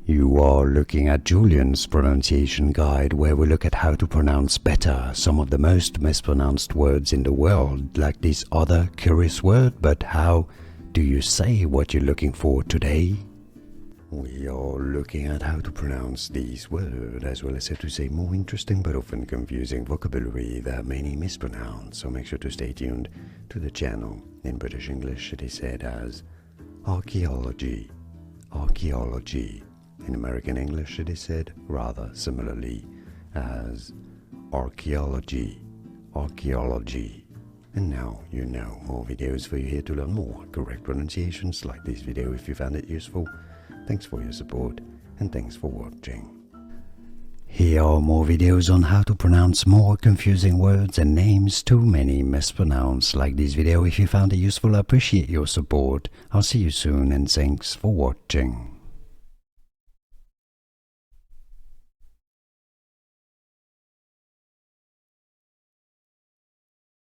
You are looking at Julian's pronunciation guide, where we look at how to pronounce better some of the most mispronounced words in the world, like this other curious word. But how do you say what you're looking for today? We are looking at how to pronounce these words, as well as how to say more interesting but often confusing vocabulary that many mispronounce, so make sure to stay tuned to the channel. In British English it is said as archaeology, archaeology. In American English it is said rather similarly as archaeology, archaeology. And now you know more videos for you here to learn more correct pronunciations like this video if you found it useful. Thanks for your support and thanks for watching. Here are more videos on how to pronounce more confusing words and names too many mispronounced. Like this video if you found it useful. I appreciate your support. I'll see you soon and thanks for watching.